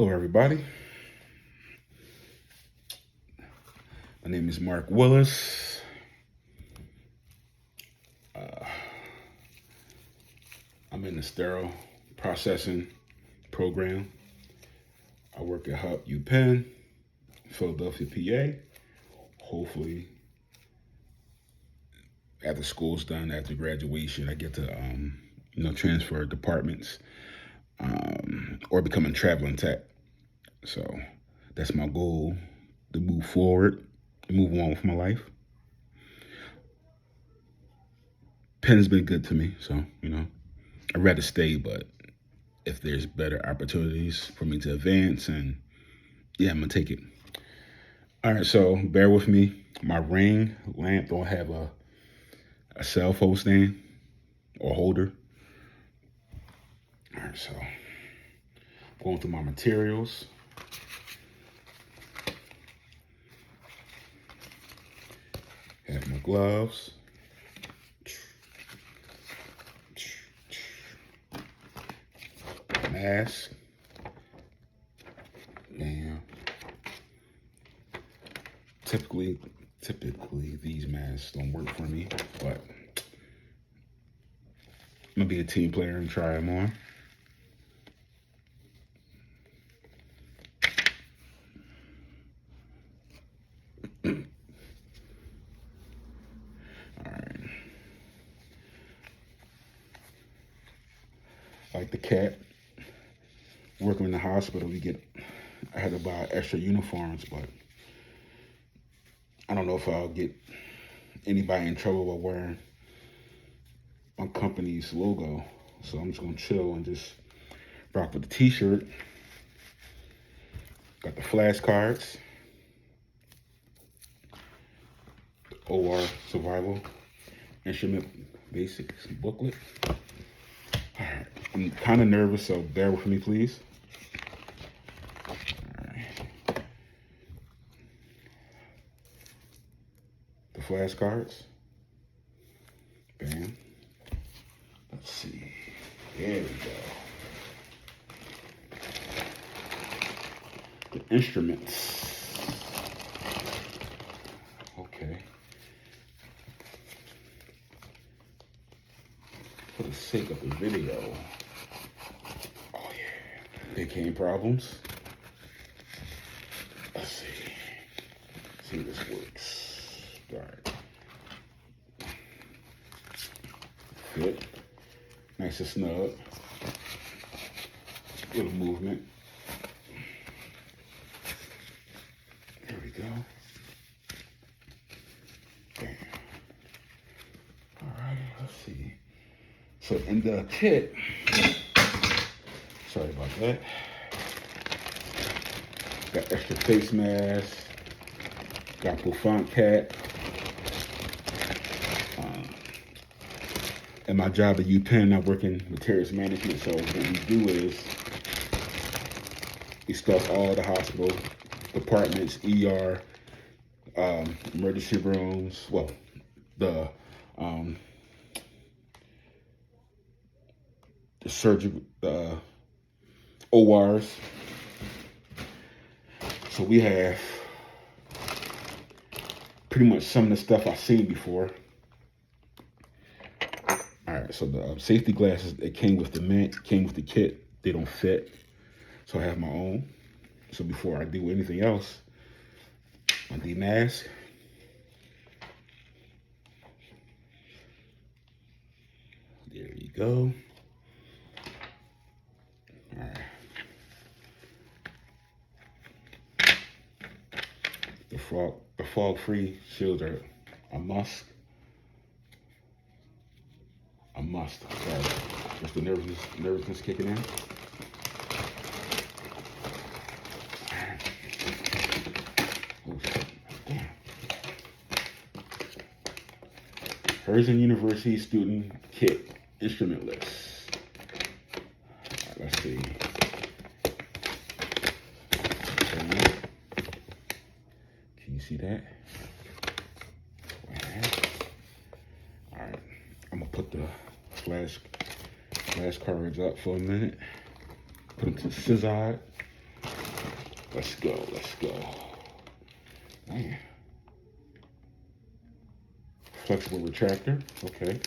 Hello, everybody. My name is Mark Willis. I'm in the sterile processing program. I work at Hub UPenn, Philadelphia, PA. Hopefully, after school's done, after graduation, I get to transfer departments or become a traveling tech. So that's my goal, to move forward, move on with my life. Penn's been good to me, so I'd rather stay, but if there's better opportunities for me to advance, and yeah, I'm gonna take it. All right, so bear with me. My ring lamp don't have a cell phone stand or holder. All right, so going through my materials. Have my gloves. Mask. Damn. Typically these masks don't work for me, but I'm gonna be a team player and try them on. All right. Like the cat, working in the hospital, I had to buy extra uniforms, but I don't know if I'll get anybody in trouble by wearing my company's logo. So I'm just gonna chill and just rock with the t-shirt. Got the flashcards, the OR survival instrument basics booklet. All right. I'm kind of nervous, so bear with me, please. All right. The flashcards. Bam. Let's see. There we go. The instruments. Okay. For the sake of the video. Oh yeah. Big cane problems. Let's see. See if this works. All right. Fit. Nice and snug. Little movement. There we go. Bam. All right, let's see. So in the kit, sorry about that. Got extra face mask. Got bouffant cap. At my job at UPenn, I work in materials management. So what we do is we stuff all the hospital departments, ER, emergency rooms. Well, the surgical ORs. So we have pretty much some of the stuff I've seen before. All right, so the safety glasses, it came with the kit. They don't fit, so I have my own. So before I do anything else, my D-mask. There you go. All right. The fog-free shields are a must. A must. Sorry, just the nervousness kicking in. Oh shit! Damn. Herzing University student kit instrument list. All right, let's see. Can you see that? All right, I'm gonna put the flashcards up for a minute. Put them to the side. Let's go, let's go. Man. Flexible retractor, okay.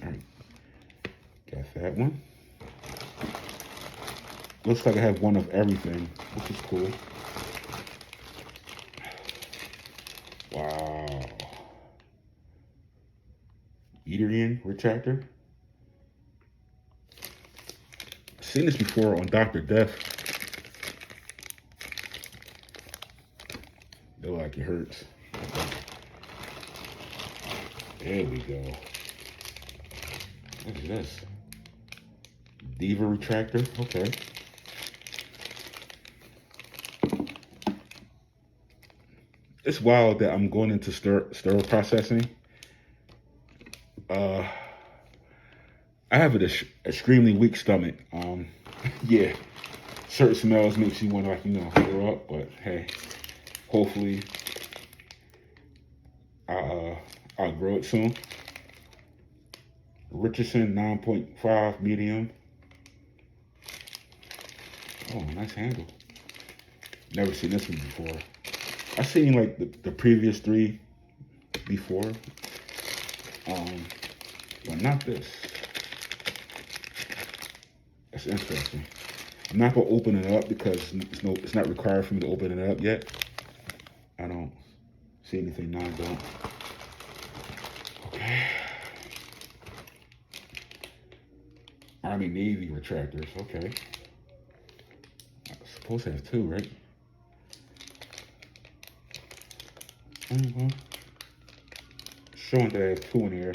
All right, got that one. Looks like I have one of everything, which is cool. Wow. Eaterian retractor. I've seen this before on Dr. Death. Feel like it hurts. There we go. What is this? Diva retractor, okay. It's wild that I'm going into sterile processing. I have an extremely weak stomach. Yeah, certain smells makes you want to, like, you know, throw up, but hey, hopefully I'll grow it soon. Richardson 9.5 medium. Oh, nice handle. Never seen this one before. I've seen like the previous three before, but not this. That's interesting. I'm not gonna open it up because it's not required for me to open it up yet. I don't see anything non-done. Okay. Army Navy retractors. Okay. I'm supposed to have two, right? Showing that I have two in here.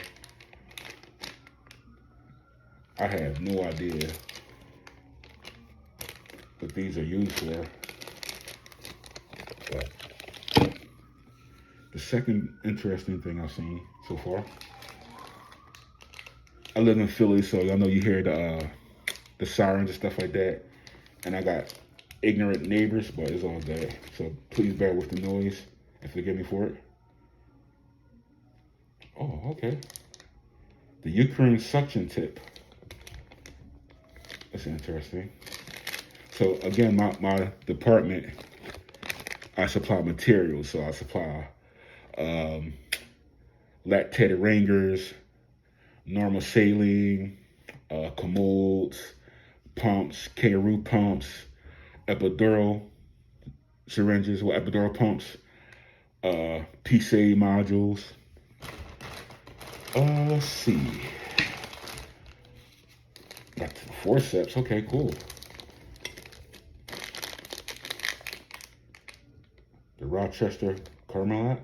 I have no idea what these are used for. But the second interesting thing I've seen so far. I live in Philly, so y'all know you hear the sirens and stuff like that. And I got ignorant neighbors, but it's all good. So please bear with the noise and forgive me for it. Oh, okay. The Ukraine suction tip. That's interesting. So again, my department, I supply materials. So I supply lactated ringers, normal saline, commodes, pumps, Kangaroo pumps, epidural syringes with epidural pumps, PCA modules. Let's see. Got forceps. Okay, cool. The Rochester Carmelite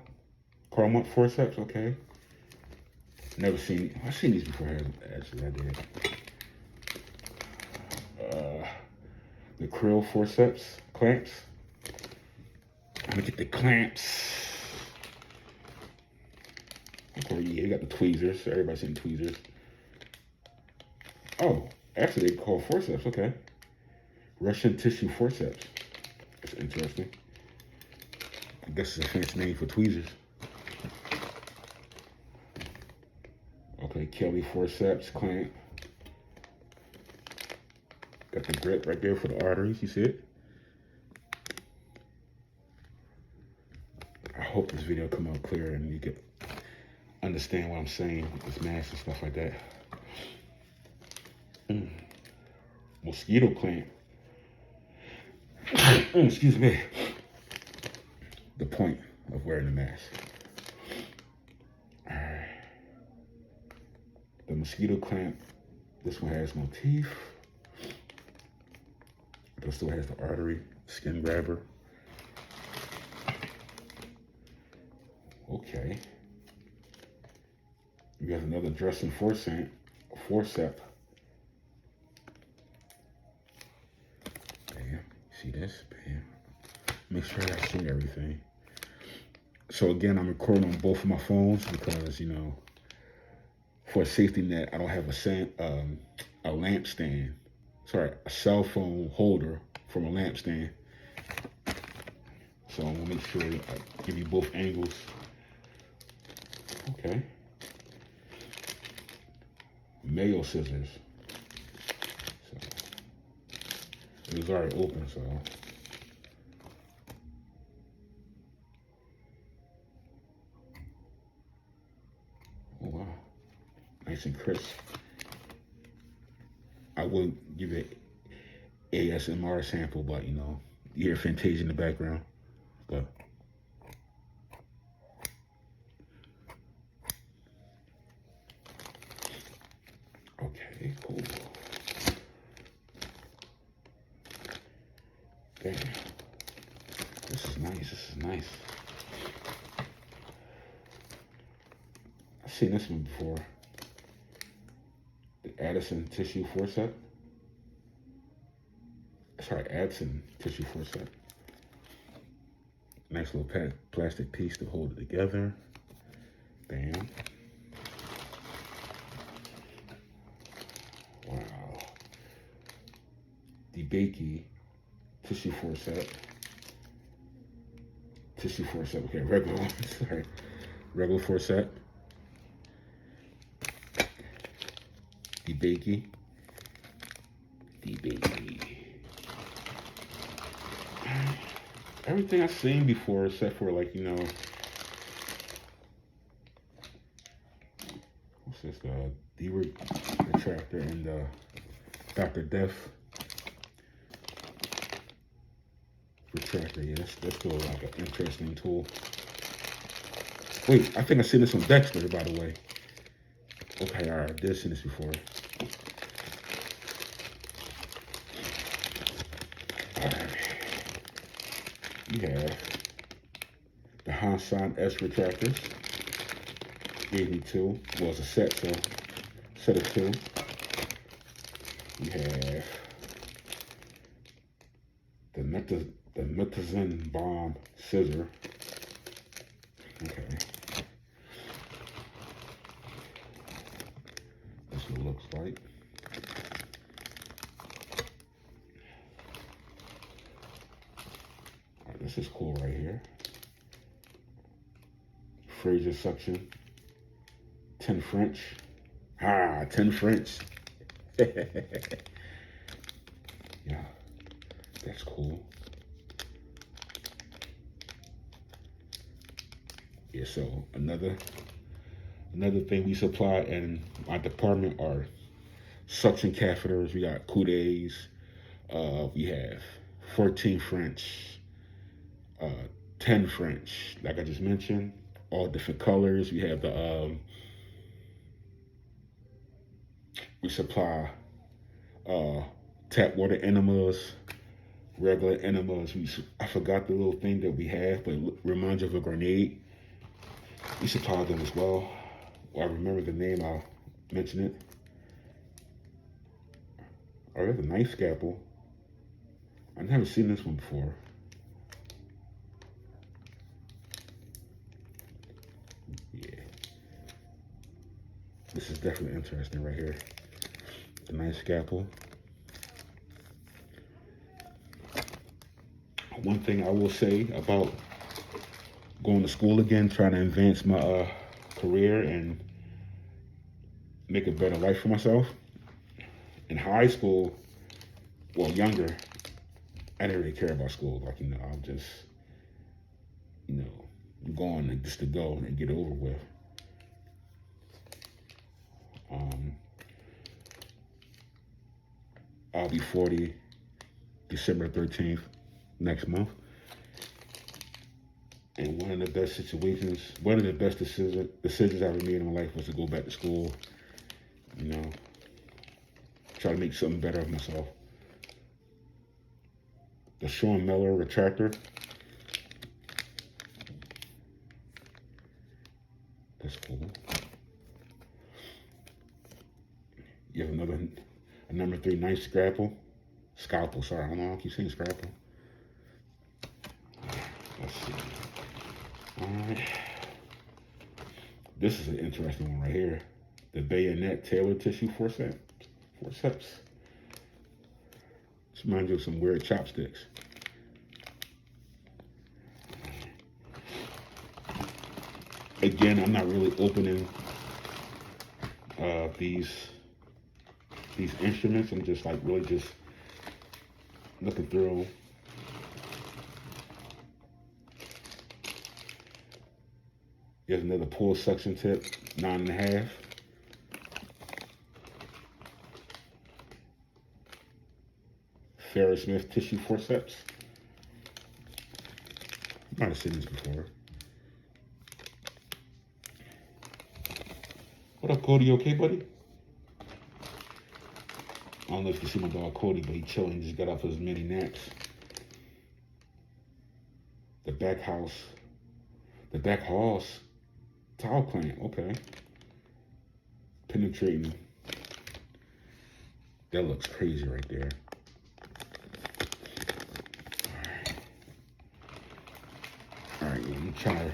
forceps. Okay. Never seen. I've seen these before. Actually, I did. The Krill forceps clamps. I'm gonna get the clamps. Okay, yeah, you got the tweezers. Everybody's seen tweezers. Oh, actually, they call forceps. Okay. Russian tissue forceps. That's interesting. I guess it's a fancy name for tweezers. Okay, Kelly forceps clamp. Got the grip right there for the arteries. You see it? I hope this video come out clear and you can understand what I'm saying with this mask and stuff like that. Mosquito clamp. Excuse me. The point of wearing the mask. Alright. The mosquito clamp. This one has no teeth. But it still has the artery skin grabber. Okay. You got another dressing forcep. Bam. See this? Bam. Make sure I see everything. So again, I'm recording on both of my phones because, you know, for a safety net, I don't have a lamp stand. Sorry, a cell phone holder from a lamp stand. So I'm gonna make sure I give you both angles. Okay. Mayo scissors. It was already open, so. Oh wow, nice and crisp. I will give it ASMR sample, but you know, you hear Fantasia in the background. But okay, cool. Damn. This is nice. This is nice. I've seen this one before. The Addison tissue forceps. Sorry, Addison tissue forceps. Nice little plastic piece to hold it together. Bam. Wow. The Bakey tissue forceps. Tissue forceps. Okay, regular one. Sorry. Regular forceps. The Bakey. The Bakey. Everything I've seen before, except for like, you know, what's this? The retractor and Dr. Death retractor. Yeah, that's still like an interesting tool. Wait, I think I've seen this on Dexter, by the way. Okay, all right, I did see this before. All right. You have the Hansan S retractors. Gave me two. Well, it's a set, so set of two. You have the Metazin Bomb scissor. Okay. That's what it looks like. All right, this is cool right here. Fraser suction. 10 French. 10 French. Yeah, that's cool. Yeah, so another thing we supply in my department are suction catheters. We got Coudes. We have 14 French, 10 French, like I just mentioned, all different colors. We have the we supply tap water enemas, regular enemas. I forgot the little thing that we have, but it reminds you of a grenade. We supply them as well. Well, I remember the name, I'll mention it. Oh, there's a knife scalpel. I've never seen this one before. Yeah. This is definitely interesting right here. The knife scalpel. One thing I will say about going to school again, trying to advance my career and make a better life for myself. In high school, well, younger, I didn't really care about school. Like, you know, I'm just, you know, going just to go and get it over with. I'll be 40 December 13th next month. And one of the best decisions I ever made in my life was to go back to school, you know, try to make something better of myself. The Sean Miller retractor. That's cool. You have a number 3 knife scalpel, sorry, I don't know, I keep saying scalpel. Let's see. All right. This is an interesting one right here. The bayonet tailor tissue forceps. This reminds you of some weird chopsticks. Again, I'm not really opening these instruments. I'm just like really just looking through. Here's another pull suction tip, 9.5. Ferris Smith tissue forceps. Might have seen this before. What up, Cody? You okay, buddy? I don't know if you see my dog Cody, but he chilling. He just got off his mini naps. The back halls towel clamp. Okay. Penetrating. That looks crazy right there. All right, let me try.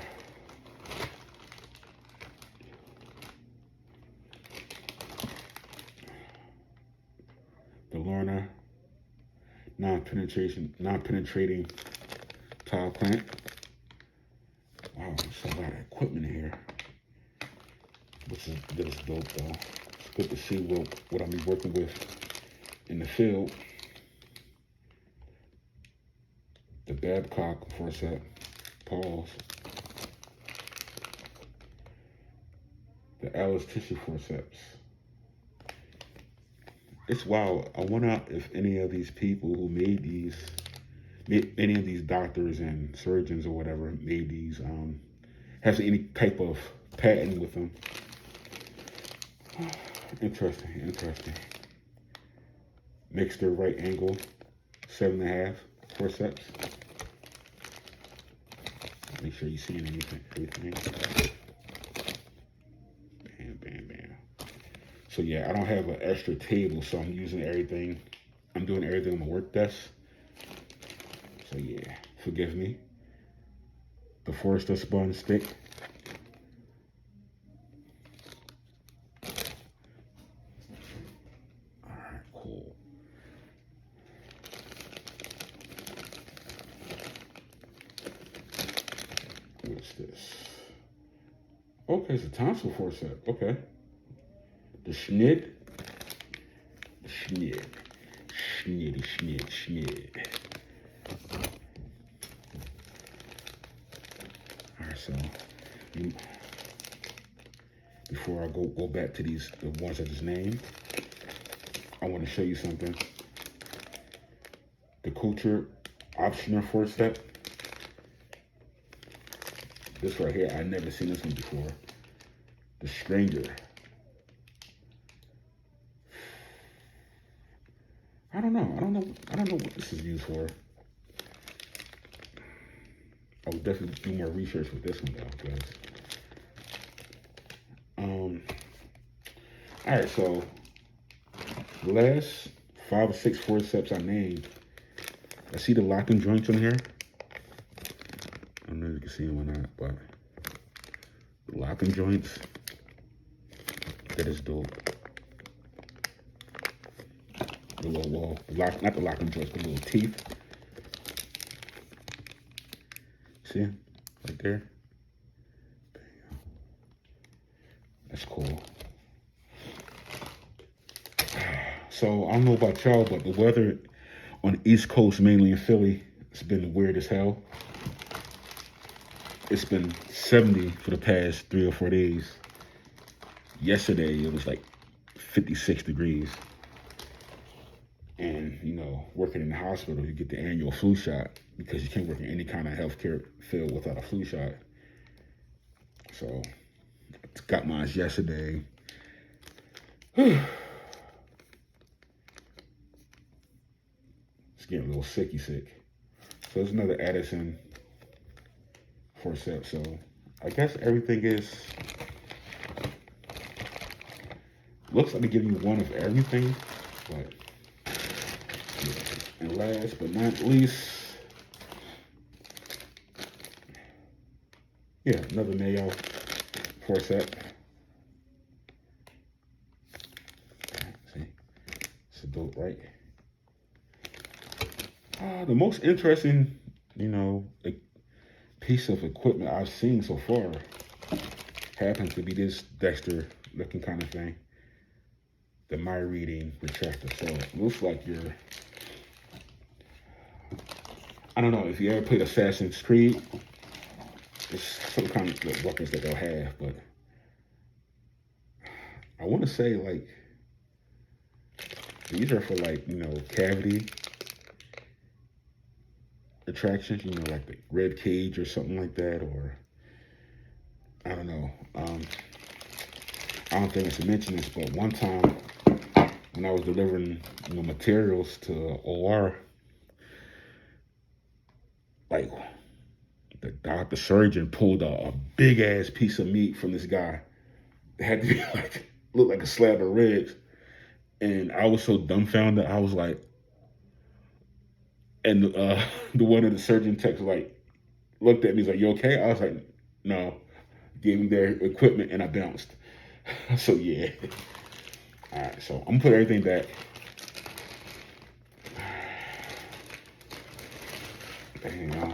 The Lorna non-penetrating tile clamp. Wow, there's a lot of equipment in here. This is dope though. It's good to see what I'll be working with in the field. The Babcock forcep. Pause. The Alice tissue forceps. It's wild. I wonder if any of these people who made these, any of these doctors and surgeons or whatever made these, has any type of patent with them. Interesting. Mixed right angle, 7.5 forceps. Make sure you're seeing everything. Bam. So yeah, I don't have an extra table, so I'm using everything. I'm doing everything on my work desk. So yeah, forgive me. The Forester sponge stick. All right, cool. What's this? Okay, it's a tonsil forcep. Okay. The Schnid. Schnid. Alright, so before I go back to the ones I just named, I want to show you something. The Culture Optioner forcep. This right here, I've never seen this one before. The Stranger. I don't know what this is used for. I would definitely do more research with this one though, because all right, so the last 5 or 6 forceps I named, I see the locking joints on here. I don't know if you can see them or not, but the locking joints, that is dope. The little wall, not the locking joints, the little teeth. See, right there. That's cool. So I don't know about y'all, but the weather on the East Coast, mainly in Philly, it's been weird as hell. It's been 70 for the past 3 or 4 days. Yesterday, it was like 56 degrees. And, you know, working in the hospital, you get the annual flu shot because you can't work in any kind of healthcare field without a flu shot. So, I got mine yesterday. It's getting a little sick. So, there's another Addison forceps. So, I guess everything is, looks like they give you one of everything, but yeah. And last but not least, yeah, another Mayo forcep. See, it's a dope, right? The most interesting, you know, piece of equipment I've seen so far happens to be this Dexter looking kind of thing. The My Reading retractor. So it looks like you're I don't know if you ever played Assassin's Creed. It's some kind of like, weapons that they'll have, but I want to say like these are for like cavity attractions. Like the red cage or something like that, or I don't know. I don't think I should mention this, but one time when I was delivering materials to OR, like the surgeon pulled a big ass piece of meat from this guy. It had to be like looked like a slab of ribs, and I was so dumbfounded. I was like, and the one of the surgeon techs like looked at me. He's like, "You okay?" I was like, "No." Gave him their equipment, and I bounced. So yeah. All right, so I'm gonna put everything back. Bam, bam,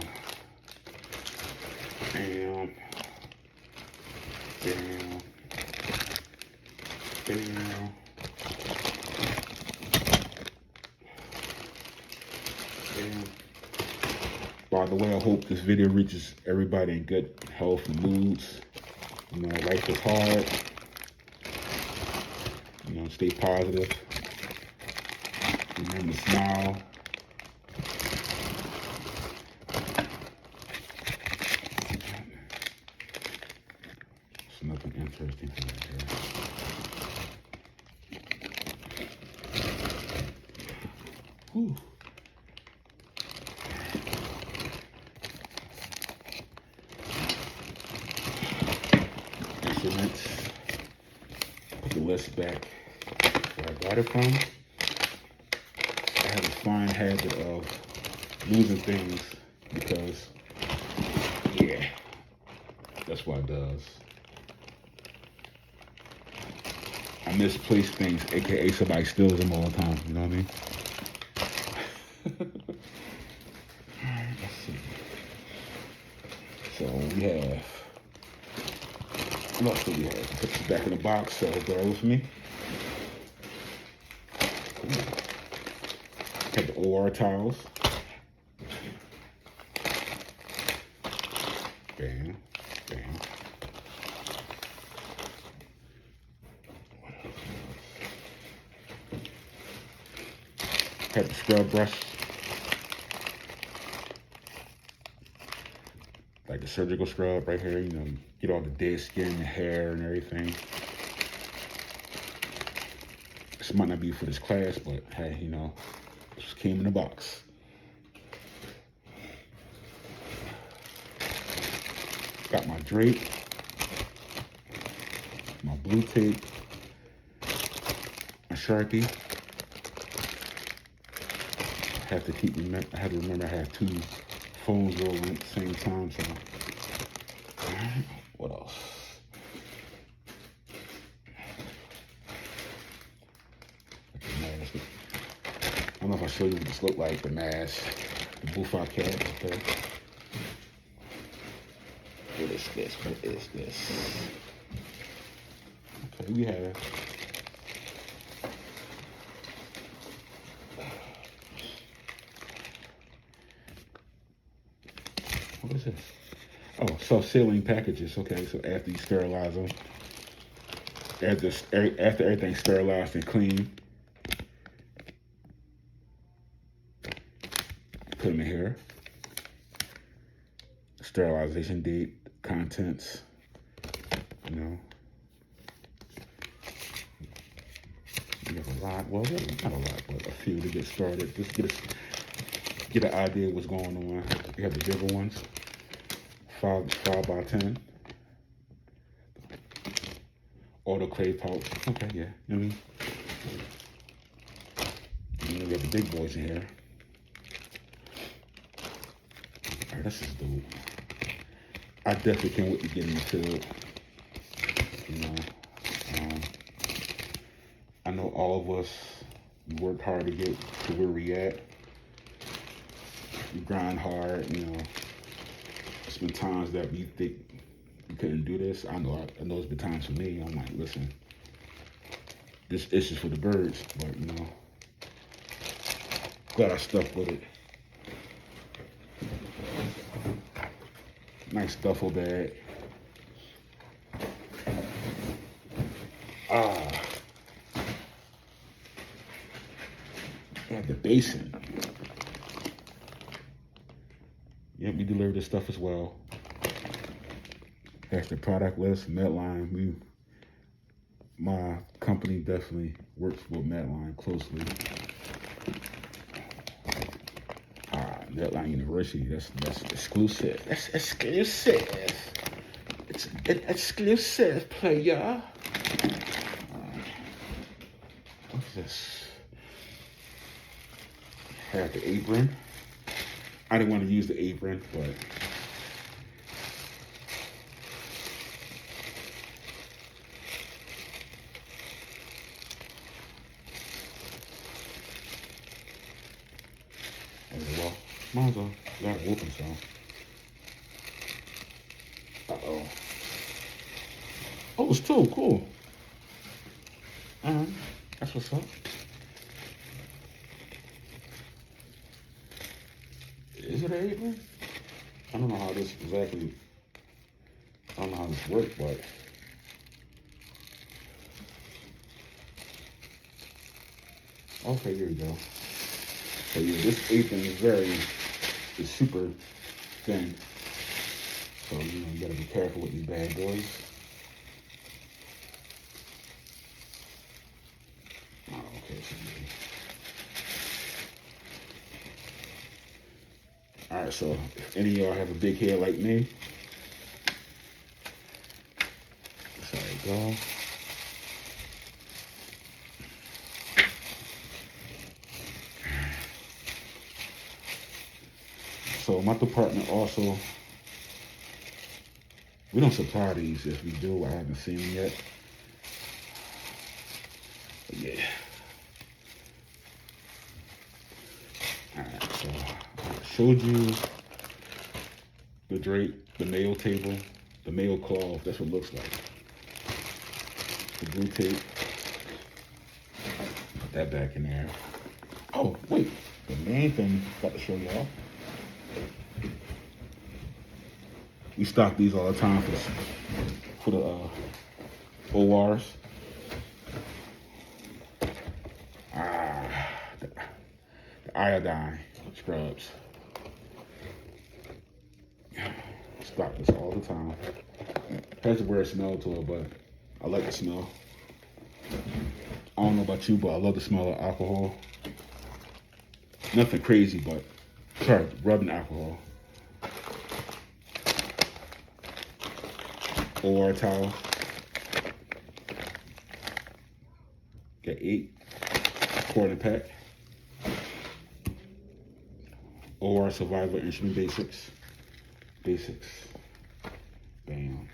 bam, bam, bam. By the way, I hope this video reaches everybody in good health and moods. Life is hard. Stay positive. Remember to smile. There's nothing interesting here. Whew. Instruments. Put the list back where I got it from. I have a fine habit of losing things because, yeah, that's what it does. I misplace things, aka somebody steals them all the time. You know what I mean? Alright, let's see. So we have, what else do we have? Put this back in the box, so bear with me. Have the OR tiles. Bam, bam. Have the scrub brush. Like the surgical scrub right here, get all the dead skin, the hair, and everything. This might not be for this class, but hey, this came in the box. Got my drape, my blue tape, my Sharpie. I have to remember I have two phones rolling at the same time, so. Alright, what else? I don't know if I showed you what this looked like, the mask, the Buffa cap, okay. What is this? What is this? Okay, we have what is this? Oh, self-sealing packages. Okay, so after you sterilize them, after everything's sterilized and clean, put them in here. Sterilization date, contents, You have a lot, well, not a lot, but a few to get started. Just get an idea of what's going on. We have the bigger ones, 5 by 10. Autoclave pouch. Okay, yeah. And then we have the big boys in here. All right, this is dope. I definitely can't wait to get in the field. I know all of us, we work hard to get to where we at. We grind hard, It's been times that we think we couldn't do this. I know it's been times for me. I'm like, listen, this is just for the birds, but glad I stuck with it. Nice duffel bag. And the basin. Yep, we deliver this stuff as well. That's the product list, Medline. My company definitely works with Medline closely. Medline University, that's exclusive. That's exclusive. It's an exclusive, player. What's this? Have the apron. I didn't want to use the apron, but well, might as well. Got it open, so. Uh-oh. Oh, it's two. Cool. That's what's up. Is it an apron? I don't know how this exactly, I don't know how this works, but okay, here we go. So yeah, this apron is super thin. So, you gotta be careful with these bad boys. Oh, okay, so all right, so if any of y'all have a big head like me, there you go. So my department also, we don't supply these. If we do, I haven't seen them yet. But yeah. All right, so I showed you the drape, the mail table, the mail cloth. That's what it looks like. The blue tape. Put that back in there. Oh, wait. The main thing I got to show y'all. We stock these all the time for the ORs. The iodine scrubs. Stock this all the time. Has a weird smell to it, but I like the smell. I don't know about you, but I love the smell of alcohol. Nothing crazy, but sorry, rubbing alcohol. OR towel. Got 8 pack. OR Survival Instrument Basics. Bam.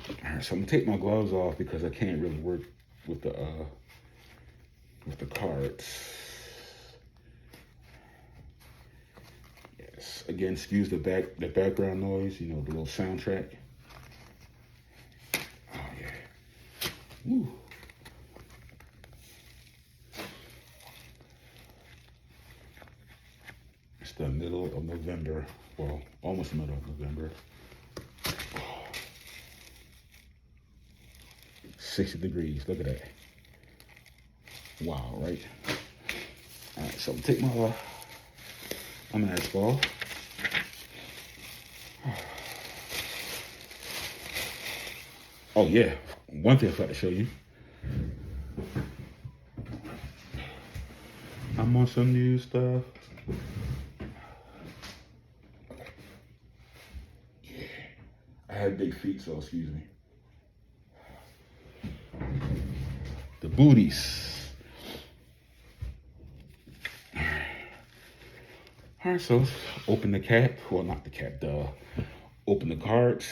All right, so I'm gonna take my gloves off because I can't really work with the cards. Yes. Again, excuse the background noise. The little soundtrack. Oh yeah. Woo. It's the middle of November. Well, almost the middle of November. 60 degrees. Look at that. Wow, right? All right, so I'm take my mask off. Oh yeah, one thing I forgot to show you. I'm on some new stuff. Yeah, I have big feet, so excuse me. The booties. All right, so open the cap. Well, not the cap, open the cards.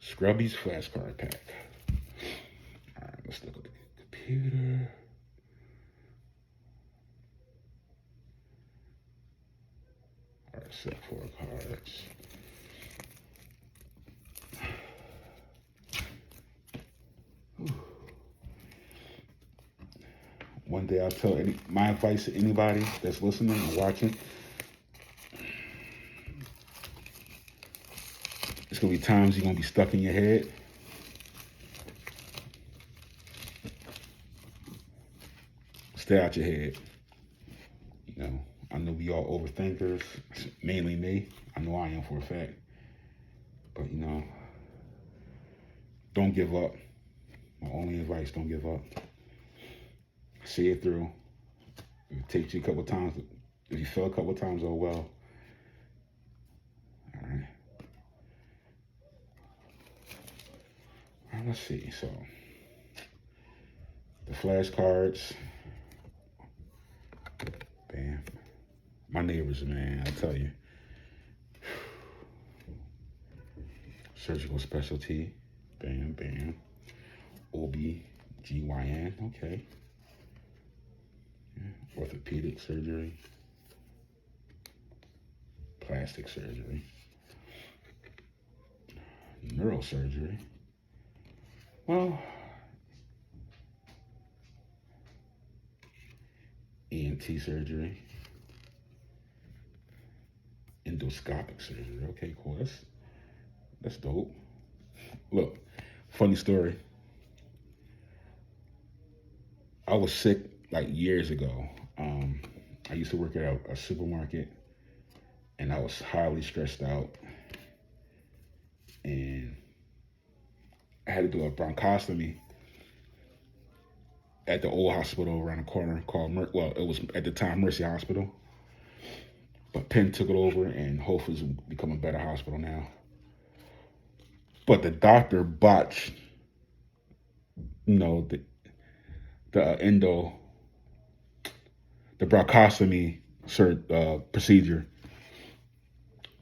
Scrubby's flashcard pack. All right, let's look at the computer. All right, set 4 cards. One day I'll tell my advice to anybody that's listening or watching, It's gonna be times you're gonna be stuck in your head. Stay out your head. You know, I know we all overthinkers, mainly me. I know I am for a fact. But you know, don't give up. My only advice: don't give up. See it through. If it takes you a couple times, if you fail a couple times, oh well. All right. All right, let's see. So the flashcards. Bam. My neighbors, man, I tell you. Surgical specialty. Bam, bam. OB-GYN. Okay. Yeah. Orthopedic surgery. Plastic surgery. Neurosurgery. Well, ENT surgery. Endoscopic surgery. Okay, cool. That's dope. Look, funny story. I was sick like years ago. I used to work at a supermarket, and I was highly stressed out, and I had to do a bronchostomy at the old hospital around the corner called well, it was at the time Mercy Hospital, but Penn took it over, and hopefully it's become a better hospital now. But the doctor botched, you know, the bronchostomy procedure.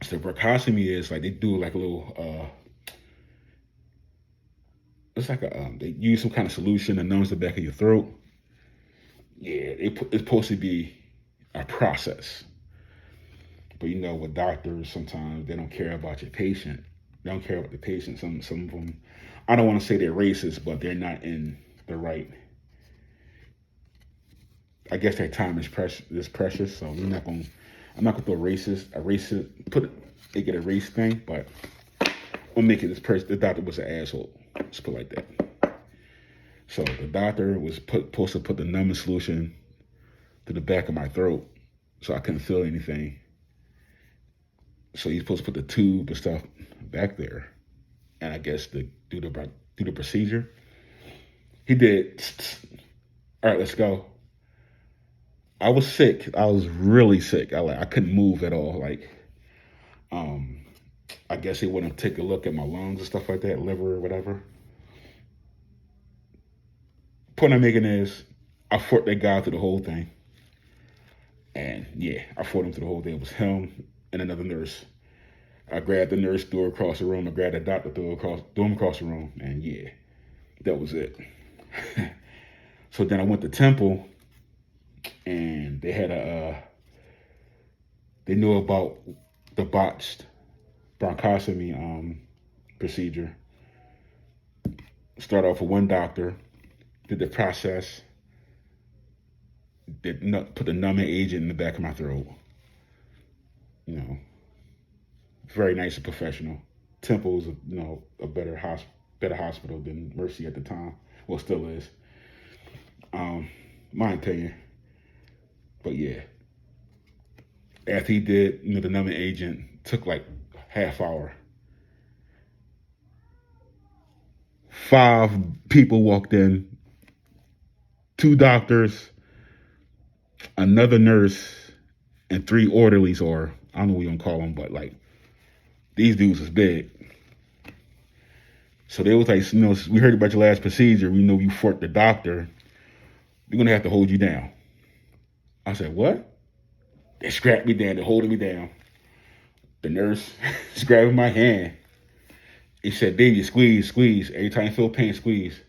So bronchostomy is like they do like a little. It's like they use some kind of solution that numbs the back of your throat. Yeah, it's supposed to be a process. But you know, with doctors, sometimes they don't care about your patient. They don't care about the patient. Some of them, I don't want to say they're racist, but they're not in the right. I guess their time is precious, so I'm not gonna throw they get a race thing, but I'll make it the doctor was an asshole. Let's put it like that. So the doctor was supposed to put the numbing solution to the back of my throat, so I couldn't feel anything. So he's supposed to put the tube and stuff back there, and I guess to do the procedure, he did. All right, let's go. I was sick. I was really sick. I couldn't move at all. Like, I guess he wouldn't take a look at my lungs and stuff like that, liver or whatever. Point I'm making is, I fought that guy through the whole thing. And yeah, I fought him through the whole thing. It was him and another nurse. I grabbed the nurse, threw her across the room. I grabbed the doctor, threw him across the room. And yeah, that was it. So then I went to Temple, and they had they knew about the botched bronchostomy procedure. Start off with one doctor, did the process, put the numbing agent in the back of my throat. You know, very nice and professional. Temple was, a better hospital than Mercy at the time. Well, still is. My opinion. But yeah, after he did, the numbing agent, took like half hour. 5 people walked in, 2 doctors, another nurse, and 3 orderlies, or I don't know what you're gonna call them, but like these dudes was big. So they was like, we heard about your last procedure. We know you fought the doctor. We're gonna have to hold you down. I said, what? They strapped me down. They're holding me down. The nurse is grabbing my hand. He said, baby, squeeze, squeeze. Every time you feel pain, squeeze.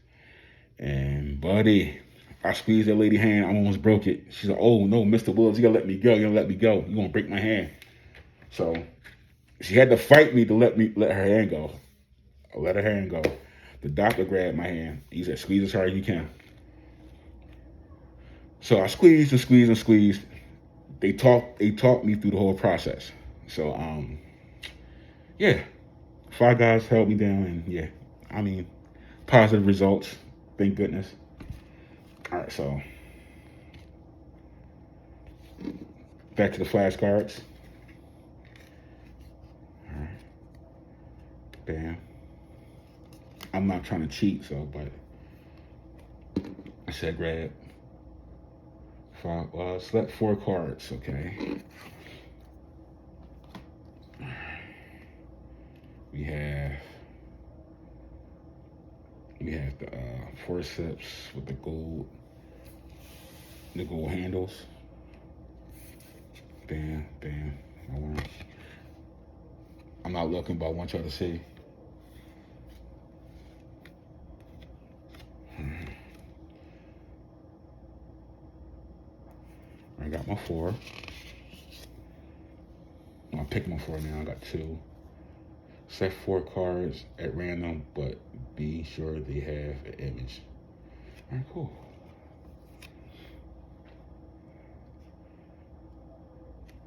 And buddy, I squeezed that lady's hand. I almost broke it. She said, oh no, Mr. Williams, you gotta let me go. You gotta let me go. You're gonna break my hand. So she had to fight me to let her hand go. I let her hand go. The doctor grabbed my hand. He said, squeeze as hard as you can. So I squeezed and squeezed and squeezed. They taught me through the whole process. So yeah, Five Guys held me down, and yeah, I mean, positive results. Thank goodness. All right, so back to the flashcards. All right, bam. I'm not trying to cheat, so but I said grab five. Select four cards. Okay. We have the forceps with the gold handles. Bam, bam. I'm not looking, but I want y'all to see. I got my four. I'll pick my four now. I got two. Set four cards at random, but be sure they have an image. All right, cool.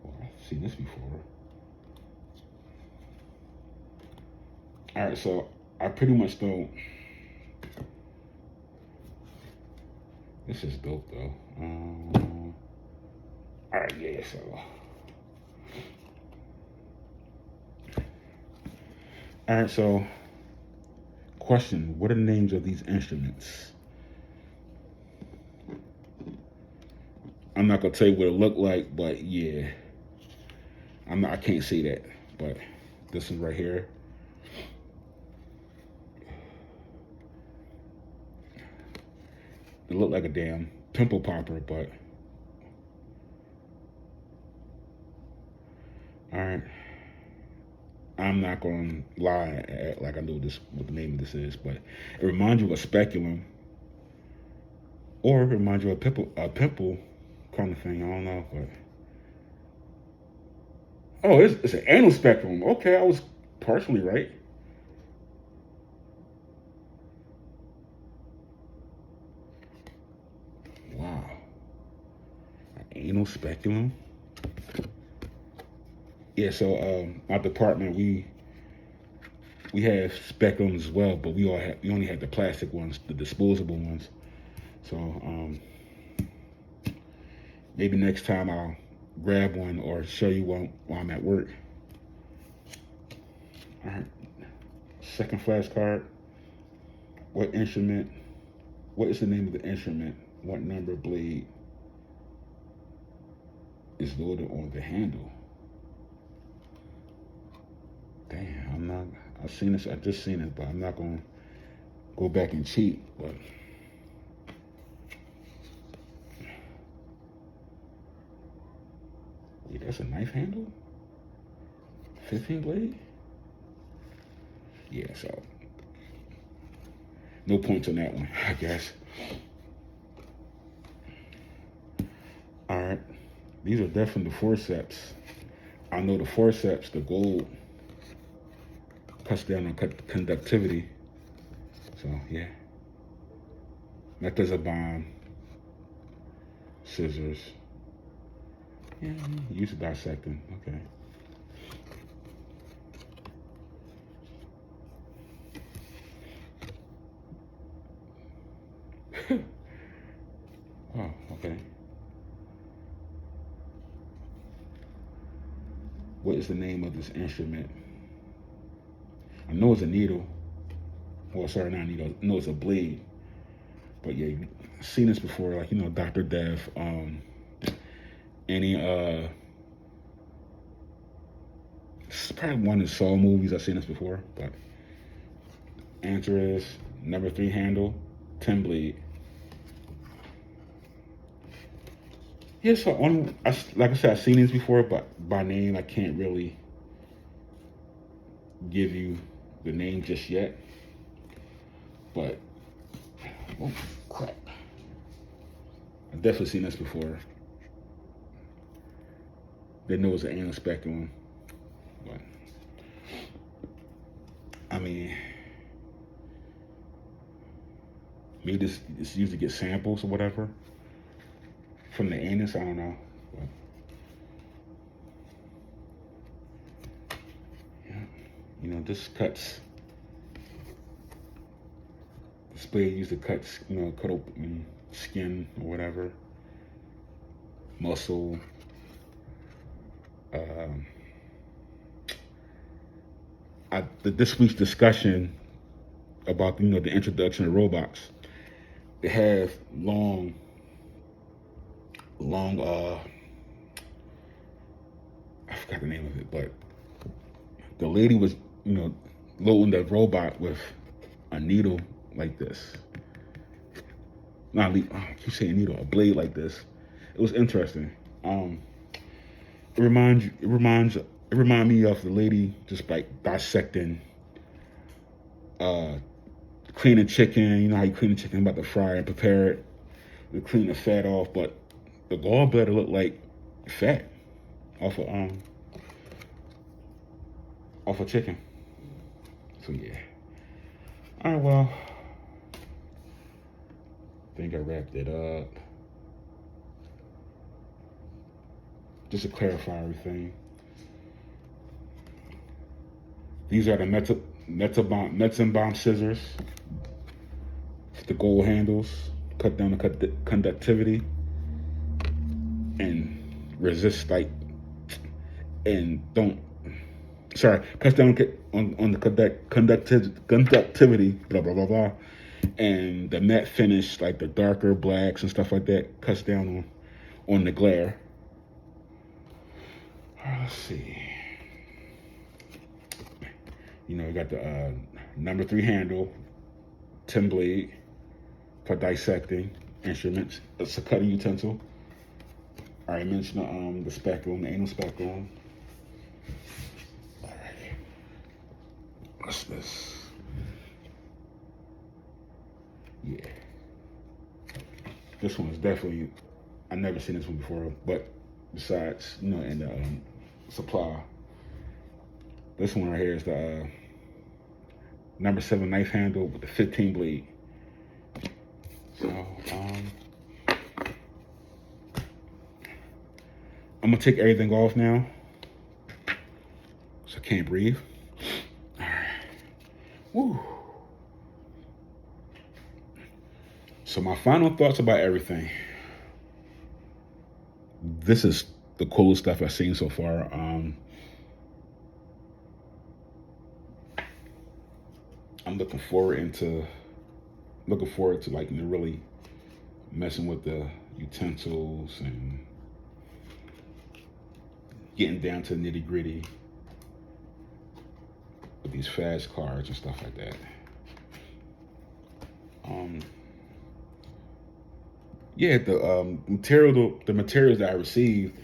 Well, I've seen this before. All right, so I pretty much don't. This is dope though. All right, yeah, so. All right, so question, what are the names of these instruments? I'm not gonna tell you what it looked like, but yeah. I can't see that, but this is right here. It looked like a damn pimple popper, but all right. I'm not gonna lie, act like I know this what the name of this is, but it reminds you of a speculum, or it reminds you of a pimple kind of thing. I don't know, but oh, it's an anal spectrum. Okay, I was partially right. Wow, an anal speculum. Yeah, so my department we have speculums as well, but we only have the plastic ones, the disposable ones. So maybe next time I'll grab one or show you one while I'm at work. All right. Second flashcard. What instrument? What is the name of the instrument? What number blade is loaded on the handle? Damn, I'm not. I've seen this. I just seen it, but I'm not gonna go back and cheat. But wait, that's a knife handle. 15 blade. Yeah, so no points on that one, I guess. All right, these are definitely the forceps. I know the forceps, the gold, cuts down on conductivity. So yeah, methods of bomb, scissors. Yeah, use dissecting. Okay. Oh, okay. What is the name of this instrument? I know it's a needle. Well, sorry, not a needle. I know it's a blade. But yeah, I've seen this before. Like Dr. Death. Any it's probably one of the Saw movies. I've seen this before. But answer is number 3 handle, 10 blade. Yeah, so like I said, I've seen these before, but by name I can't really give you the name just yet. But oh crap, I've definitely seen this before. They know it's an anal speculum, but I mean, maybe this used to get samples or whatever from the anus. I don't know. But, This cuts. This blade used to cut, cut open skin or whatever, muscle. This week's discussion about the introduction of robots. They have long. I forgot the name of it, but the lady was loading the robot with a needle like this. I keep saying needle, a blade like this. It was interesting. It reminds me of the lady just like dissecting, cleaning chicken. You know how you clean the chicken, about to fry and prepare it. You clean the fat off, but the gallbladder looked like fat off of chicken. So yeah. All right, well, I think I wrapped it up. Just to clarify everything. These are the Metzenbaum scissors. The gold handles cut down the conductivity and resist cuts down on the conductivity, blah blah blah blah, and the matte finish, like the darker blacks and stuff like that, cuts down on the glare. Let's see. We got the number 3 handle, 10 blade for dissecting instruments. It's a cutting utensil. I already mentioned the speculum, the anal speculum. Alrighty. What's this? Yeah. This one is definitely, I've never seen this one before, but besides, in the supply. This one right here is the number 7 knife handle with the 15 blade. So, I'm gonna take everything off now, so I can't breathe. All right. Woo. So my final thoughts about everything. This is the coolest stuff I've seen so far. I'm looking forward to really messing with the utensils and getting down to the nitty gritty with these flashcards and stuff like that. The materials that I received,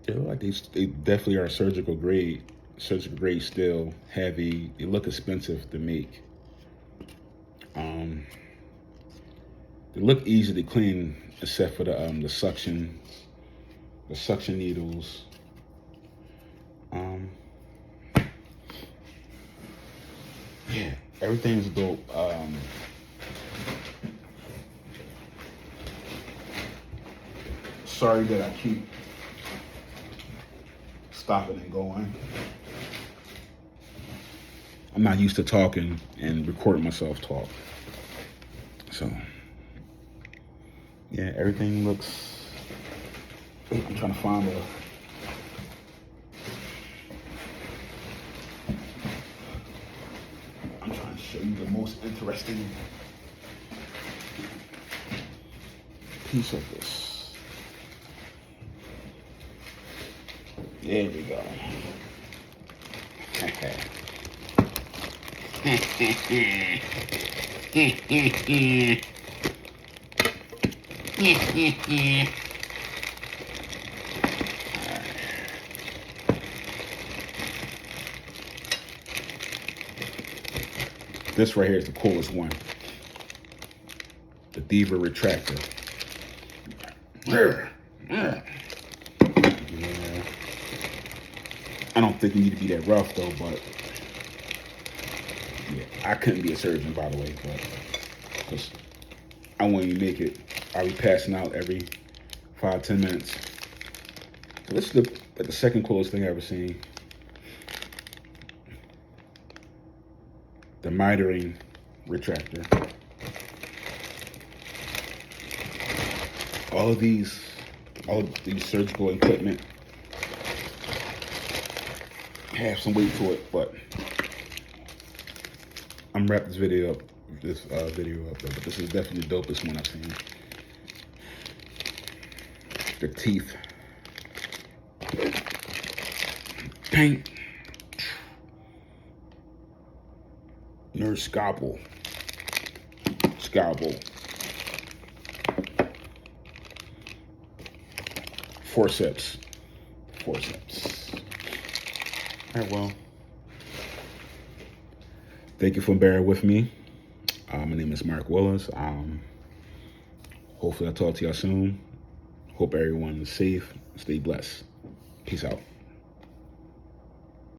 they definitely are surgical grade steel, heavy. They look expensive to make. They look easy to clean, except for the suction needles. Everything's dope. Sorry that I keep stopping and going. I'm not used to talking and recording myself talk. So, yeah, everything looks. I'm trying to find I'm trying to show you the most interesting piece of this. There we go. This right here is the coolest one. The Diva Retractor. Yeah. I don't think you need to be that rough though, but yeah, I couldn't be a surgeon, by the way, but because I won't even make it. I'll be passing out every 5-10 minutes. So this is the second coolest thing I've ever seen. the mitering retractor. All of these surgical equipment have some weight to it, but I'm wrapping this video up. But this is definitely the dopest one I've seen. The teeth. Paint. Nurse scalpel. Forceps. All right, well, thank you for bearing with me. My name is Mark Willis. Hopefully I'll talk to y'all soon. Hope everyone is safe. Stay blessed. Peace out.